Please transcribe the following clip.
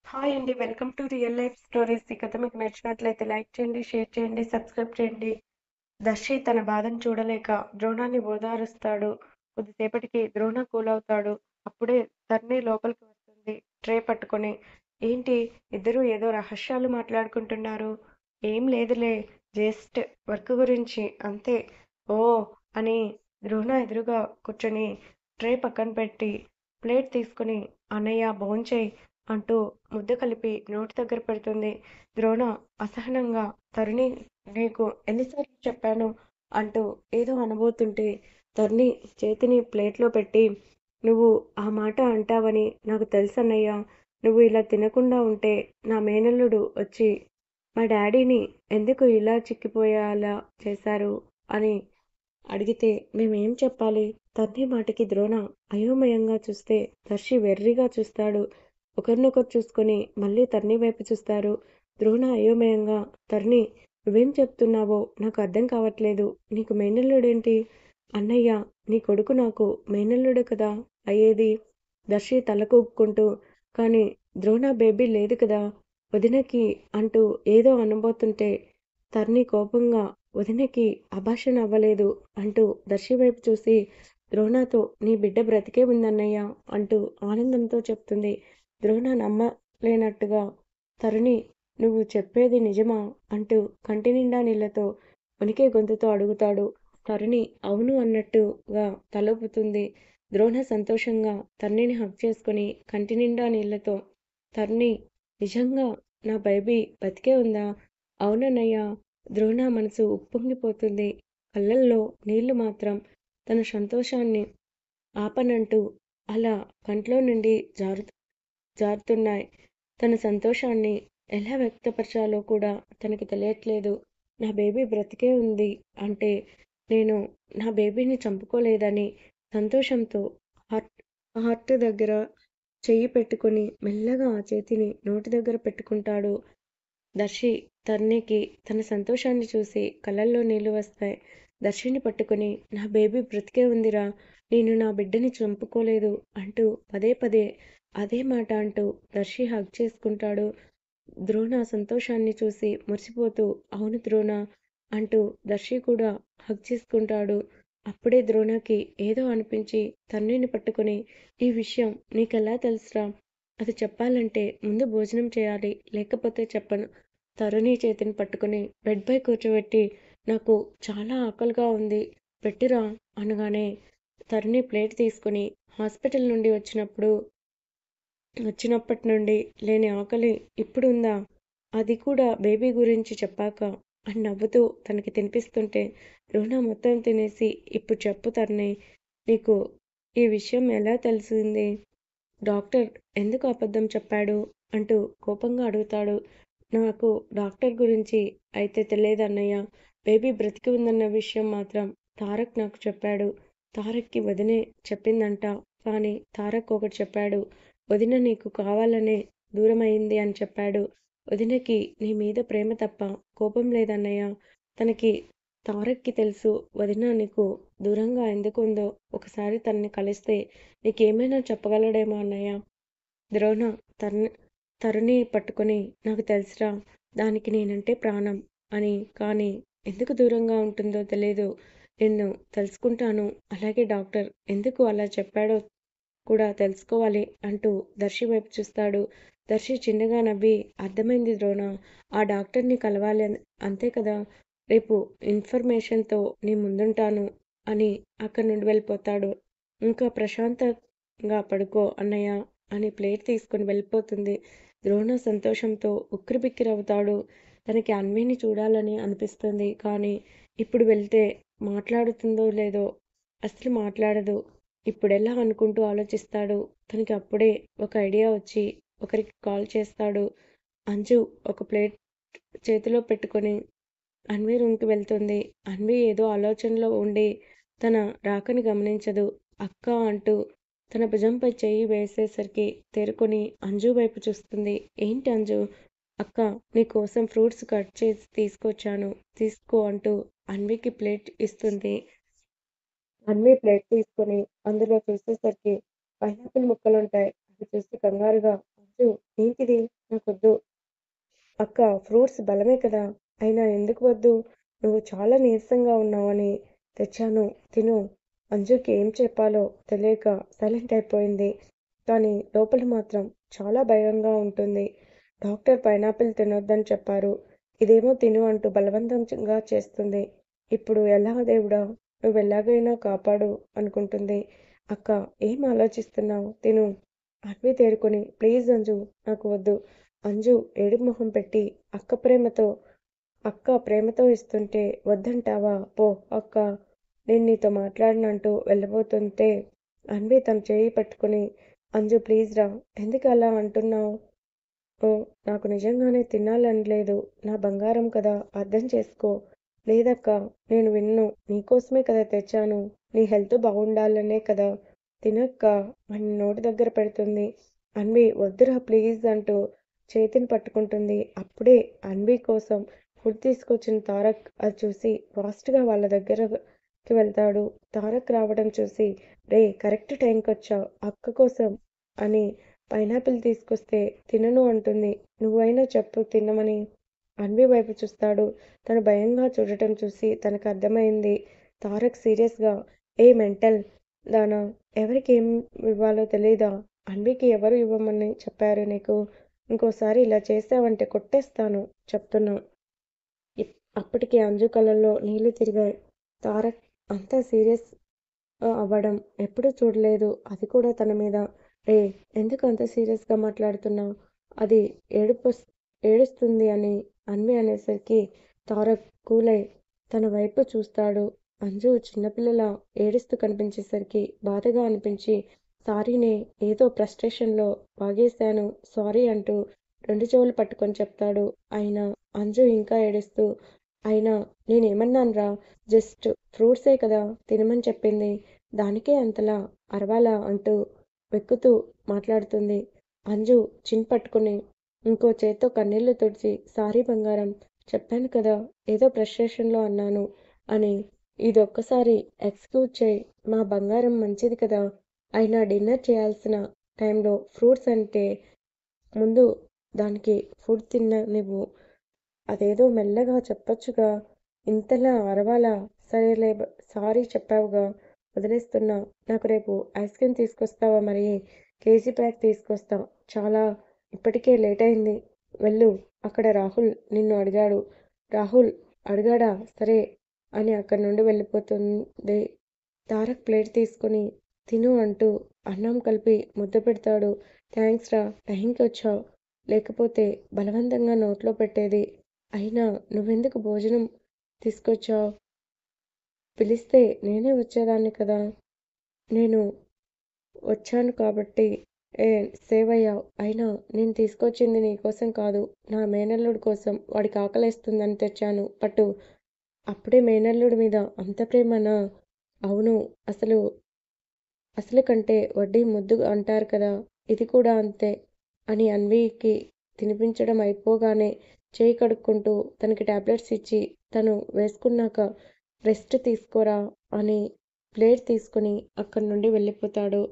Hi అండి. Welcome to real life stories. ఈ కథ మీకు నచ్చినట్లయితే లైక్ చేయండి, షేర్ చేయండి, సబ్స్క్రైబ్ చేయండి. దర్శి తన బాధను చూడలేక ద్రోణాన్ని ఓదారుస్తాడు. కొద్దిసేపటికి ద్రోణ కూల్ అవుతాడు. అప్పుడే తన్ని లోపలికి వస్తుంది ట్రే పట్టుకొని. ఏంటి ఇద్దరూ ఏదో రహస్యాలు మాట్లాడుకుంటున్నారు? ఏం లేదులే, జస్ట్ వర్క్ గురించి అంతే. ఓ అని ద్రోణ ఎదురుగా కూర్చొని ట్రే పక్కన పెట్టి ప్లేట్ తీసుకుని అన్నయ్య భోంచేయ్ అంటూ ముద్ద కలిపి నోటి దగ్గర పెడుతుంది. ద్రోణ అసహనంగా తరుణి నీకు ఎన్నిసార్లు చెప్పాను అంటూ ఏదో అనబోతుంటే తరుణి చేతిని ప్లేట్లో పెట్టి నువ్వు ఆ మాట అంటావని నాకు తెలుసన్నయ్య. నువ్వు ఇలా తినకుండా ఉంటే నా మేనల్లుడు వచ్చి మా డాడీని ఎందుకు ఇలా చిక్కిపోయేలా చేశారు అని అడిగితే మేమేం చెప్పాలి? తరుణి మాటకి ద్రోణ అయోమయంగా చూస్తే దర్శి వెర్రిగా చూస్తాడు. ఒకరినొకరు చూసుకొని మళ్ళీ తరుణి వైపు చూస్తారు. ద్రోణ అయోమయంగా తరుణి నువ్వేం చెప్తున్నావో నాకు అర్థం కావట్లేదు. నీకు మేనల్లుడేంటి? అన్నయ్య నీ కొడుకు నాకు మేనల్లుడు కదా అయ్యేది. దర్శి తలకూపుకుంటూ కానీ ద్రోణ బేబీ లేదు కదా వదినకి అంటూ ఏదో అనబోతుంటే తరుణి కోపంగా వదినకి అభాషణ అవ్వలేదు అంటూ దర్శి వైపు చూసి ద్రోణతో నీ బిడ్డ బ్రతికే ఉందన్నయ్య అంటూ ఆనందంతో చెప్తుంది. ద్రోణ నమ్మలేనట్టుగా తరుణి నువ్వు చెప్పేది నిజమా అంటూ కంటి నిండా నీళ్లతో వణికే గొంతుతో అడుగుతాడు. తరుణి అవును అన్నట్టుగా తలూపుతుంది. ద్రోణ సంతోషంగా తరుణిని హగ్ చేసుకుని కంటి నిండా నీళ్లతో తరుణి నిజంగా నా బేబీ బతికే ఉందా? అవునన్నయ్య. ద్రోణ మనసు ఉప్పొంగిపోతుంది. కళ్ళల్లో నీళ్లు మాత్రం తన సంతోషాన్ని ఆపనంటూ అలా కంట్లో నుండి జారుతున్నాయి. తన సంతోషాన్ని ఎలా వ్యక్తపరచాలో కూడా తనకి తెలియట్లేదు. నా బేబీ బ్రతికే ఉంది అంటే నేను నా బేబీని చంపుకోలేదని సంతోషంతో హార్ట్ హార్ట్ దగ్గర చెయ్యి పెట్టుకొని మెల్లగా ఆ చేతిని నోటి దగ్గర పెట్టుకుంటాడు. దర్శి తరుణికి తన సంతోషాన్ని చూసి కళ్ళల్లో నీళ్లు వస్తాయి. దర్శిని పట్టుకుని నా బేబీ బ్రతికే ఉందిరా, నేను నా బిడ్డని చంపుకోలేదు అంటూ పదే పదే అదే మాట అంటూ దర్శి హగ్ చేసుకుంటాడు. ద్రోణ సంతోషాన్ని చూసి మురిసిపోతూ అవును ద్రోణ అంటూ దర్శి కూడా హగ్ చేసుకుంటాడు. అప్పుడే ద్రోణకి ఏదో అనిపించి తరుణిని పట్టుకుని ఈ విషయం నీకెలా తెలుసురా? అది చెప్పాలంటే ముందు భోజనం చేయాలి, లేకపోతే చెప్పను. తరుణి చేతిని పట్టుకుని బెడ్ పై కూర్చోబెట్టి నాకు చాలా ఆకలిగా ఉంది పెట్టిరా అనగానే తరుణి ప్లేట్ తీసుకుని హాస్పిటల్ నుండి వచ్చినప్పటి నుండి లేని ఆకలి ఇప్పుడు ఉందా? అది కూడా బేబీ గురించి చెప్పాక అని నవ్వుతూ తనకి తినిపిస్తుంటే ద్రోణ మొత్తం తినేసి ఇప్పుడు చెప్పు తరుణి, నీకు ఈ విషయం ఎలా తెలిసింది? డాక్టర్ ఎందుకు అబద్ధం చెప్పాడు అంటూ కోపంగా అడుగుతాడు. నాకు డాక్టర్ గురించి అయితే తెలియదన్నయ్య. బేబీ బ్రతికి ఉందన్న విషయం మాత్రం తారక్ నాకు చెప్పాడు. తారక్కి వదినే చెప్పిందంట. కానీ తారక్ ఒకటి చెప్పాడు. వదిన నీకు కావాలనే దూరమయింది అని చెప్పాడు. వదినకి నీ మీద ప్రేమ తప్ప కోపం లేదన్నయ్య. తనకి తారక్కి తెలుసు వదిన నీకు దూరంగా ఎందుకు ఉందో. ఒకసారి తనని కలిస్తే నీకేమైనా చెప్పగలడేమో అన్నయ్య. ద్రోణ తరుణి పట్టుకొని నాకు తెలుసురా, దానికి నేనంటే ప్రాణం అని. కానీ ఎందుకు దూరంగా ఉంటుందో తెలీదు. నిన్ను తెలుసుకుంటాను. అలాగే డాక్టర్ ఎందుకు అలా చెప్పాడో కూడా తెలుసుకోవాలి అంటూ దర్శి వైపు చూస్తాడు. దర్శి చిన్నగా నవ్వి అర్థమైంది ద్రోణ, ఆ డాక్టర్ని కలవాలి అంతే కదా. రేపు ఇన్ఫర్మేషన్తో నీ ముందుంటాను అని అక్కడి నుండి వెళ్ళిపోతాడు. ఇంకా ప్రశాంతంగా పడుకో అన్నయ్య అని ప్లేట్ తీసుకుని వెళ్ళిపోతుంది. ద్రోణ సంతోషంతో ఉక్కిరిబిక్కిరవుతాడు. తనకి అన్విని చూడాలని అనిపిస్తుంది. కానీ ఇప్పుడు వెళ్తే మాట్లాడుతుందో లేదో. అస్సలు మాట్లాడదు. ఇప్పుడెలా అనుకుంటూ ఆలోచిస్తాడు. తనకి అప్పుడే ఒక ఐడియా వచ్చి ఒకరికి కాల్ చేస్తాడు. అంజు ఒక ప్లేట్ చేతిలో పెట్టుకొని అన్వి రూమ్కి వెళ్తుంది. అన్వి ఏదో ఆలోచనలో ఉండి తన రాకని గమనించదు. అక్క అంటూ తన భుజంపై చెయ్యి వేసేసరికి తేరుకొని అంజు వైపు చూస్తుంది. ఏంటి అంజు? అక్క నీకోసం ఫ్రూట్స్ కట్ చేసి తీసుకొచ్చాను, తీసుకో అంటూ అన్వికి ప్లేట్ ఇస్తుంది. అన్వి ప్లేట్ తీసుకొని అందులో చూసేసరికి పైనాపిల్ ముక్కలుంటాయి. అది చూసి కంగారుగా అంజు ఏంటిది? నాకొద్దు. అక్క ఫ్రూట్స్ బలమే కదా! అయినా ఎందుకు వద్దు? నువ్వు చాలా నీరసంగా ఉన్నావని తెచ్చాను తిను. అంజుకి ఏం చెప్పాలో తెలియక సైలెంట్ అయిపోయింది. కానీ లోపల మాత్రం చాలా భయంగా ఉంటుంది. డాక్టర్ పైనాపిల్ తినొద్దని చెప్పారు. ఇదేమో తిను అంటూ బలవంతంగా చేస్తుంది. ఇప్పుడు ఎలా దేవుడా! నువ్వెలాగైనా కాపాడు అనుకుంటుంది. అక్క ఏం ఆలోచిస్తున్నావు? తిను. అన్వి తేరుకొని ప్లీజ్ అంజు నాకు వద్దు. అంజు ఏడుపు మొహం పెట్టి అక్క ప్రేమతో ఇస్తుంటే వద్దంటావా? పో అక్క నేను నీతో మాట్లాడనంటూ వెళ్ళబోతుంటే అన్వి తన చేయి పట్టుకుని అంజు ప్లీజ్ రా ఎందుకు అలా అంటున్నావు? ఓ నాకు నిజంగానే తినాలని లేదు. నా బంగారం కదా అర్థం చేసుకో. లేదక్కా నేను విన్ను. నీకోసమే కదా తెచ్చాను. నీ హెల్త్ బాగుండాలనే కదా. తినక్కా అని నోటి దగ్గర పెడుతుంది. అన్వి వద్దురా ప్లీజ్ అంటూ చేతిని పట్టుకుంటుంది. అప్పుడే అన్వి కోసం ఫుడ్ తీసుకొచ్చిన తారక్ అది చూసి ఫాస్ట్గా వాళ్ళ దగ్గరకి వెళ్తాడు. తారక్ రావడం చూసి రే కరెక్ట్ టైంకి వచ్చావు అక్క కోసం అని పైనాపిల్ తీసుకొస్తే తినను అంటుంది. నువ్వైనా చెప్పు తినమని. అన్వి వైపు చూస్తాడు. తను భయంగా చూడటం చూసి తనకు అర్థమైంది. తారక్ సీరియస్గా ఏ మెంటల్ దానా ఎవరికి ఏం ఇవ్వాలో తెలీదా? అన్వికి ఎవరు ఇవ్వమని చెప్పారు నీకు? ఇంకోసారి ఇలా చేసావంటే కొట్టేస్తాను చెప్తున్నా. అప్పటికి అంజు కళ్ళల్లో నీళ్లు తిరిగాయి. తారక్ అంతా సీరియస్ అవ్వడం ఎప్పుడూ చూడలేదు. అది కూడా తన మీద. రే ఎందుకు అంత సీరియస్గా మాట్లాడుతున్నావు? అది ఏడుస్తుంది అని అన్వి అనేసరికి తారక్ కూలై తన వైపు చూస్తాడు. అంజు చిన్నపిల్లలా ఏడుస్తూ కనిపించేసరికి బాధగా అనిపించి సారీనే ఏదో ఫ్రస్ట్రేషన్లో వాగేశాను సారీ అంటూ రెండు చెవులు పట్టుకొని చెప్తాడు. అయినా అంజు ఇంకా ఏడుస్తూ అయినా నేనేమన్నాన్రా? జస్ట్ ఫ్రూట్సే కదా తినమని చెప్పింది. దానికే అంతలా అరవాలా అంటూ వెక్కుతూ మాట్లాడుతుంది. అంజు చిన్ పట్టుకుని ఇంకో చేత్తో కన్నీళ్లు తుడిచి సారీ బంగారం చెప్పాను కదా ఏదో ఫ్రస్ట్రేషన్లో అన్నాను అని ఇదొక్కసారి ఎక్స్క్యూజ్ చేయి మా బంగారం మంచిది కదా. అయినా డిన్నర్ చేయాల్సిన టైంలో ఫ్రూట్స్ అంటే ముందు దానికి ఫుడ్ తిననివ్వు. అదేదో మెల్లగా చెప్పొచ్చుగా. ఇంతలా అరవాలా? సరేలే సారీ చెప్పావుగా వదిలేస్తున్నా. నాకు రేపు ఐస్ క్రీమ్ తీసుకొస్తావా మరి? కేజీ ప్యాక్ తీసుకొస్తా. చాలా ఇప్పటికే లేట్ అయింది. వెళ్ళు. అక్కడ రాహుల్ నిన్ను అడిగాడు. రాహుల్ అడిగాడా? సరే అని అక్కడి నుండి వెళ్ళిపోతుంది. తారక్ ప్లేట్ తీసుకుని తిను అంటూ అన్నం కలిపి ముద్ద పెడతాడు. థ్యాంక్స్ రా టైంకి వచ్చావు. లేకపోతే బలవంతంగా నోట్లో పెట్టేది. అయినా నువ్వెందుకు భోజనం తీసుకొచ్చావు? పిలిస్తే నేనే వచ్చేదాన్ని కదా. నేను వచ్చాను కాబట్టి సేవ్ అయ్యావు. అయినా నేను తీసుకొచ్చింది నీకోసం కాదు. నా మేనల్లుడి కోసం. వాడికి ఆకలేస్తుందని తెచ్చాను. పట్టు. అప్పుడే మేనల్లుడి మీద అంత ప్రేమనా? అవును. అసలు కంటే వడ్డీ ముద్దు అంటారు కదా. ఇది కూడా అంతే అని అన్వికి తినిపించడం అయిపోగానే చేయి కడుక్కుంటూ తనకి టాబ్లెట్స్ ఇచ్చి తను వేసుకున్నాక రెస్ట్ తీసుకోరా అని ప్లేట్ తీసుకుని అక్కడి నుండి వెళ్ళిపోతాడు.